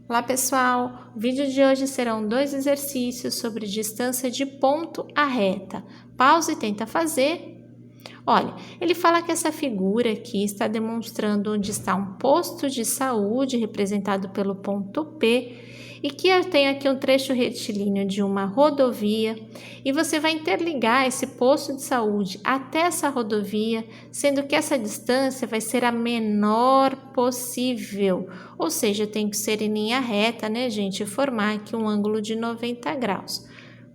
Olá pessoal, o vídeo de hoje serão 2 exercícios sobre distância de ponto à reta. Pausa e tenta fazer. Olha, ele fala que essa figura aqui está demonstrando onde está um posto de saúde, representado pelo ponto P, e que eu tenho aqui um trecho retilíneo de uma rodovia, e você vai interligar esse posto de saúde até essa rodovia, sendo que essa distância vai ser a menor possível, ou seja, tem que ser em linha reta, né, gente, e formar aqui um ângulo de 90 graus.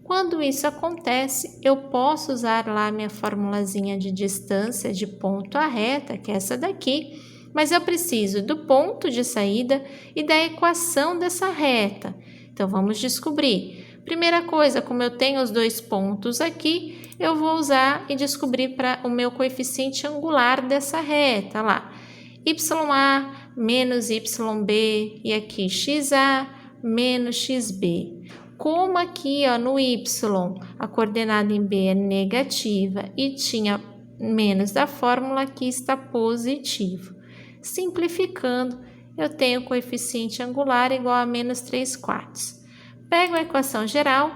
Quando isso acontece, eu posso usar lá minha formulazinha de distância de ponto à reta, que é essa daqui, mas eu preciso do ponto de saída e da equação dessa reta. Então, vamos descobrir. Primeira coisa, como eu tenho os dois pontos aqui, eu vou usar e descobrir para o meu coeficiente angular dessa reta, lá. YA menos YB, e aqui XA menos XB. Como aqui ó, no Y a coordenada em B é negativa e tinha menos da fórmula, aqui está positivo. Simplificando, eu tenho o coeficiente angular igual a menos 3/4. Pego a equação geral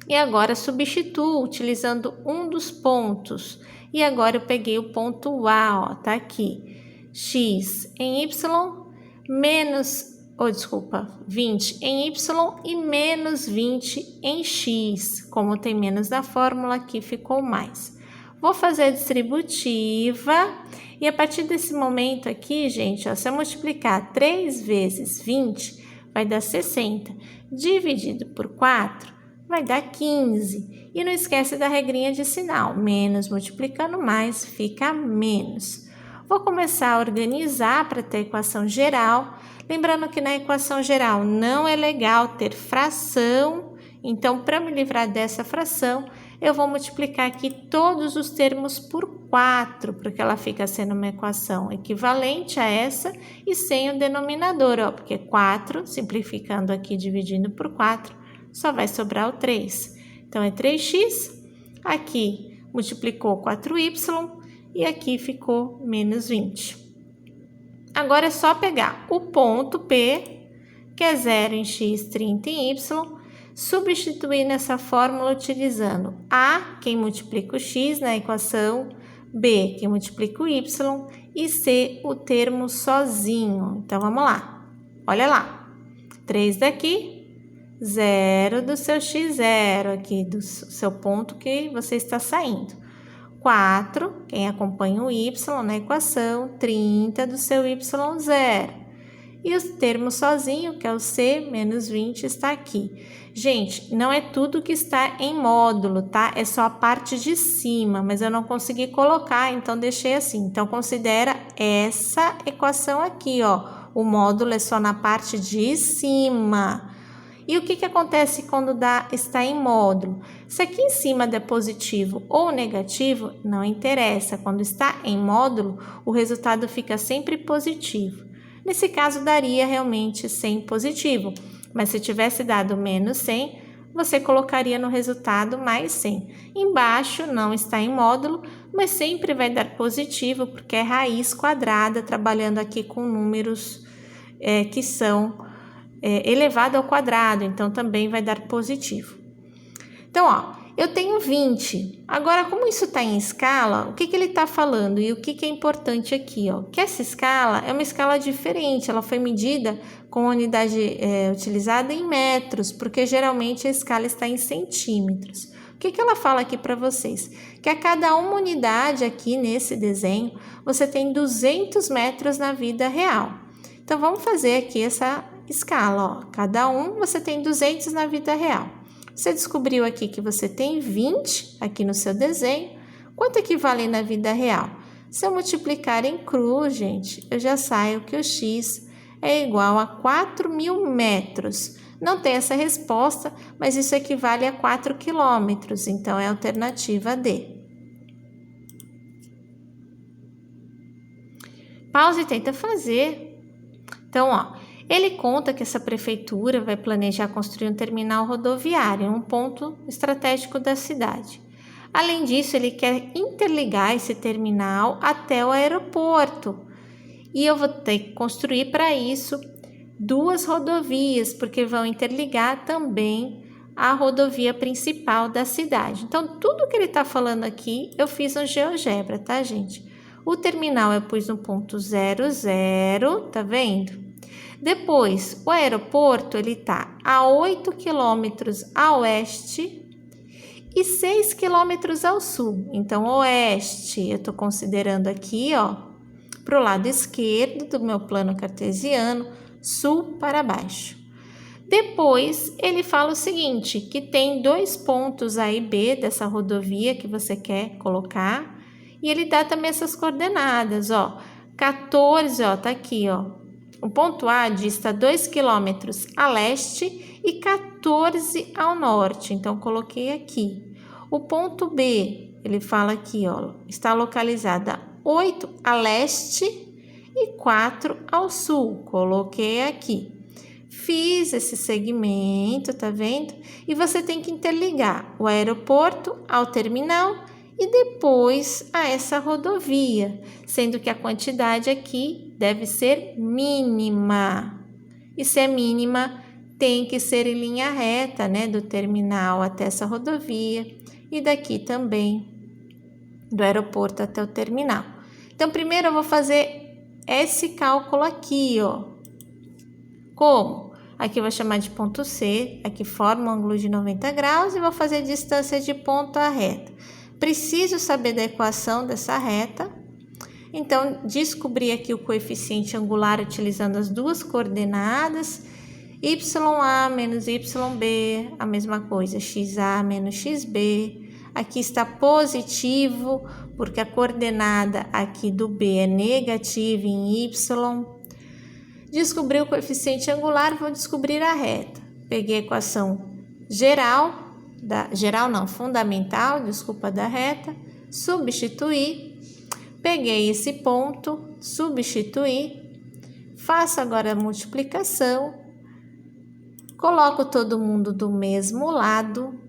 e agora substituo utilizando um dos pontos. E agora eu peguei o ponto A, ó, tá aqui. X em Y menos 20 em Y e menos 20 em X. Como tem menos da fórmula, aqui ficou mais. Vou fazer a distributiva e a partir desse momento aqui, gente, ó, se eu multiplicar 3 vezes 20, vai dar 60. Dividido por 4, vai dar 15. E não esquece da regrinha de sinal. Menos multiplicando mais, fica menos. Vou começar a organizar para ter a equação geral. Lembrando que na equação geral não é legal ter fração, então para me livrar dessa fração, eu vou multiplicar aqui todos os termos por 4, porque ela fica sendo uma equação equivalente a essa e sem o denominador, ó, porque 4, simplificando aqui, dividindo por 4, só vai sobrar o 3. Então, é 3x, aqui multiplicou 4y e aqui ficou menos 20. Agora é só pegar o ponto P, que é 0 em x, 30 em y, substituir nessa fórmula utilizando A, quem multiplica o x na equação, B, quem multiplica o y, e C, o termo sozinho. Então, vamos lá. Olha lá. 3 daqui, 0 do seu x0 aqui, do seu ponto que você está saindo. 4, quem acompanha o y na equação, 30 do seu y0. E o termo sozinho, que é o c, menos 20, está aqui. Gente, não é tudo que está em módulo, tá? É só a parte de cima, mas eu não consegui colocar, então deixei assim. Então, considera essa equação aqui, ó. O módulo é só na parte de cima. E o que acontece quando está em módulo? Se aqui em cima der positivo ou negativo, não interessa. Quando está em módulo, o resultado fica sempre positivo. Nesse caso, daria realmente 100 positivo. Mas se tivesse dado menos 100, você colocaria no resultado mais 100. Embaixo não está em módulo, mas sempre vai dar positivo, porque é raiz quadrada, trabalhando aqui com números que são elevado ao quadrado, então também vai dar positivo. Então, ó, eu tenho 20. Agora, como isso está em escala, o que ele está falando e o que é importante aqui, ó? Que essa escala é uma escala diferente, ela foi medida com a unidade utilizada em metros, porque geralmente a escala está em centímetros. O que ela fala aqui para vocês? Que a cada uma unidade aqui nesse desenho, você tem 200 metros na vida real. Então, vamos fazer aqui essa escala, ó. Cada um você tem 200 na vida real. Você descobriu aqui que você tem 20 aqui no seu desenho. Quanto equivale na vida real? Se eu multiplicar em cruz, gente, eu já saio que o x é igual a 4.000 metros. Não tem essa resposta, mas isso equivale a 4 quilômetros, então é a alternativa D. Pausa e tenta fazer. Então, ó, ele conta que essa prefeitura vai planejar construir um terminal rodoviário, um ponto estratégico da cidade. Além disso, ele quer interligar esse terminal até o aeroporto. E eu vou ter que construir para isso duas rodovias, porque vão interligar também a rodovia principal da cidade. Então, tudo que ele está falando aqui, eu fiz no GeoGebra, tá, gente? O terminal eu pus no ponto 00, tá vendo? Depois, o aeroporto, ele tá a 8 quilômetros a oeste e 6 quilômetros ao sul. Então, oeste, eu tô considerando aqui, ó, pro lado esquerdo do meu plano cartesiano, sul para baixo. Depois, ele fala o seguinte, que tem 2 pontos A e B dessa rodovia que você quer colocar, e ele dá também essas coordenadas, ó, 14, ó, tá aqui, ó. O ponto A dista 2 km a leste e 14 ao norte, então coloquei aqui. O ponto B, ele fala aqui, ó, está localizada 8 a leste e 4 ao sul, coloquei aqui. Fiz esse segmento, tá vendo? E você tem que interligar o aeroporto ao terminal e depois a essa rodovia, sendo que a quantidade aqui deve ser mínima. E se é mínima, tem que ser em linha reta, né? Do terminal até essa rodovia e daqui também do aeroporto até o terminal. Então, primeiro eu vou fazer esse cálculo aqui, ó. Como? Aqui eu vou chamar de ponto C, aqui forma um ângulo de 90 graus e vou fazer a distância de ponto à reta. Preciso saber da equação dessa reta, então descobri aqui o coeficiente angular utilizando as duas coordenadas, YA menos YB, a mesma coisa, XA menos XB. Aqui está positivo, porque a coordenada aqui do B é negativa em Y. Descobri o coeficiente angular, vou descobrir a reta. Peguei a equação fundamental, da reta, substituí, peguei esse ponto, substituí, faço agora a multiplicação, coloco todo mundo do mesmo lado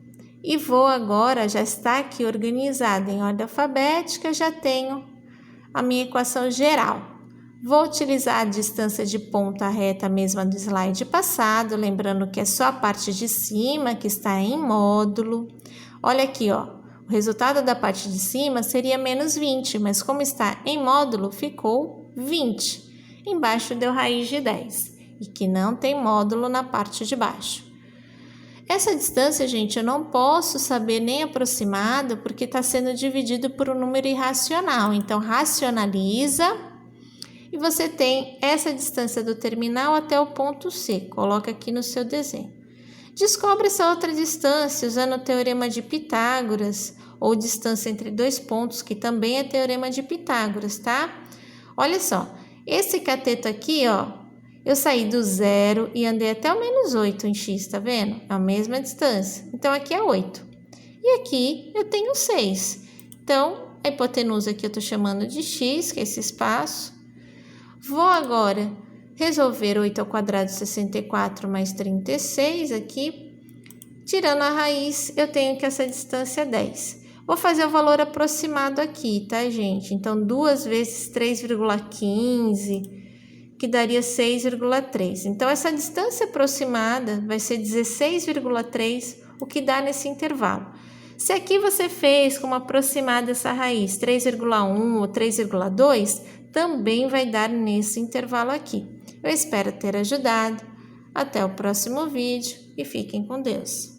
e vou agora, já está aqui organizada em ordem alfabética, já tenho a minha equação geral. Vou utilizar a distância de ponta reta mesma do slide passado, lembrando que é só a parte de cima que está em módulo. Olha aqui, ó, o resultado da parte de cima seria menos 20, mas como está em módulo, ficou 20. Embaixo deu raiz de 10, e que não tem módulo na parte de baixo. Essa distância, gente, eu não posso saber nem aproximado, porque está sendo dividido por um número irracional. Então, racionaliza. E você tem essa distância do terminal até o ponto C. Coloca aqui no seu desenho. Descobre essa outra distância usando o teorema de Pitágoras, ou distância entre dois pontos, que também é teorema de Pitágoras, tá? Olha só, esse cateto aqui, ó, eu saí do 0 e andei até o menos 8 em x, tá vendo? É a mesma distância. Então, aqui é 8. E aqui eu tenho 6. Então, a hipotenusa aqui eu tô chamando de x, que é esse espaço. Vou agora resolver 8 ao quadrado 64 mais 36 aqui. Tirando a raiz, eu tenho que essa distância é 10. Vou fazer o valor aproximado aqui, tá, gente? Então, 2 vezes 3,15, que daria 6,3. Então, essa distância aproximada vai ser 16,3, o que dá nesse intervalo. Se aqui você fez como aproximada essa raiz 3,1 ou 3,2, também vai dar nesse intervalo aqui. Eu espero ter ajudado. Até o próximo vídeo e fiquem com Deus.